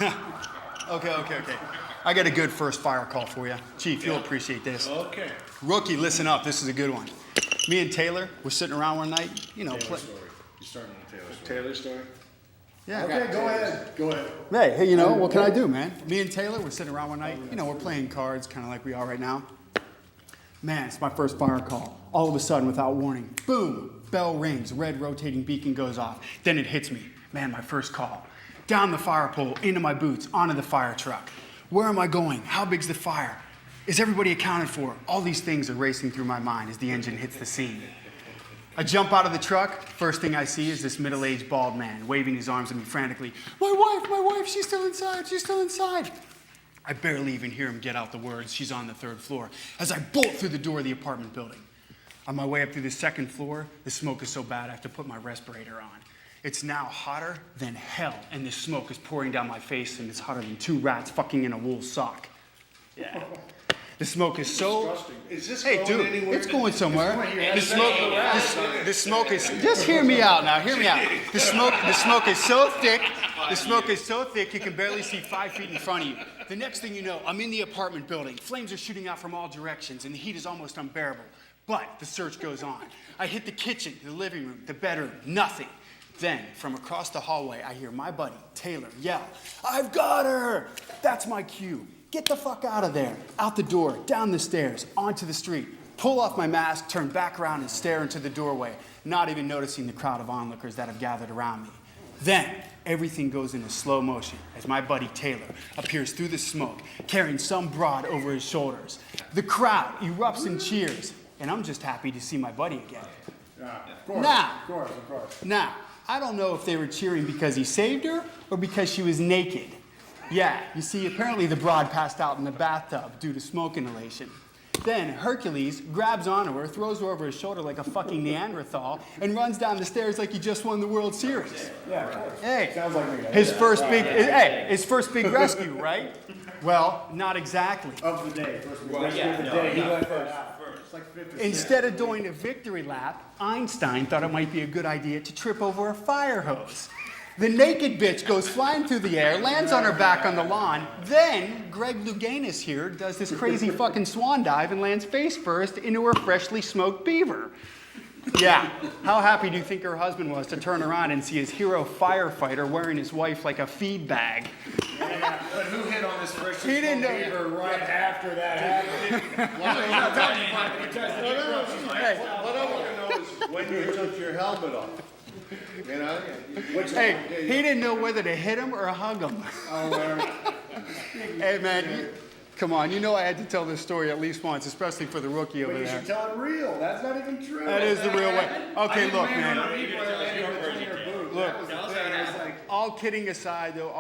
Okay. I got a good first fire call for you. Chief, you'll appreciate this. Okay. Rookie, listen up. This is a good one. Me and Taylor were sitting around one night, Taylor story. You starting on the Taylor story. Taylor story? Yeah. Okay, go ahead. Hey, you know, what can I do, man? Me and Taylor were sitting around one night. You know, we're playing cards, kind of like we are right now. Man, it's my first fire call. All of a sudden, without warning, boom, bell rings, red rotating beacon goes off. Then it hits me. Man, my first call. Down the fire pole, into my boots, onto the fire truck. Where am I going? How big's the fire? Is everybody accounted for? All these things are racing through my mind as the engine hits the scene. I jump out of the truck. First thing I see is this middle-aged bald man waving his arms at me frantically. My wife, she's still inside. I barely even hear him get out the words, she's on the 3rd floor, as I bolt through the door of the apartment building. On my way up through the 2nd floor, the smoke is so bad I have to put my respirator on. It's now hotter than hell, and the smoke is pouring down my face, and it's hotter than 2 rats fucking in a wool sock. Yeah. The smoke is so... Disgusting. Is this Hey, going dude, anywhere? it's going somewhere. The smoke is... Just hear me out now, hear me out. The smoke is so thick, you can barely see 5 feet in front of you. The next thing you know, I'm in the apartment building. Flames are shooting out from all directions, and the heat is almost unbearable. But the search goes on. I hit the kitchen, the living room, the bedroom, nothing. Then, from across the hallway, I hear my buddy, Taylor, yell, I've got her! That's my cue. Get the fuck out of there. Out the door, down the stairs, onto the street. Pull off my mask, turn back around and stare into the doorway, not even noticing the crowd of onlookers that have gathered around me. Then, everything goes into slow motion as my buddy Taylor appears through the smoke, carrying some broad over his shoulders. The crowd erupts in cheers, and I'm just happy to see my buddy again. Of course. Now, I don't know if they were cheering because he saved her or because she was naked. Yeah, you see, apparently the broad passed out in the bathtub due to smoke inhalation. Then Hercules grabs onto her, throws her over his shoulder like a fucking Neanderthal, and runs down the stairs like he just won the World Series. Yeah, of course. Hey, Sounds like me. his first big rescue, right? Well, not exactly. Of the day. First of the day. He went first. It's like 50 Instead of doing a victory lap, Einstein thought it might be a good idea to trip over a fire hose. The naked bitch goes flying through the air, lands on her back on the lawn. Then Greg Louganis here does this crazy fucking swan dive and lands face first into her freshly smoked beaver. Yeah, how happy do you think her husband was to turn around and see his hero firefighter wearing his wife like a feed bag? Yeah, but who hit on this first? He didn't know. Right after that happened. What I want to know is when you took your helmet off. You know? Hey, he didn't know whether to hit him or hug him. Hey, man, come on. You know I had to tell this story at least once, especially for the rookie over But you there. should tell it real. That's not even true. That is the real way. Okay, look, man. Look, all kidding aside, though,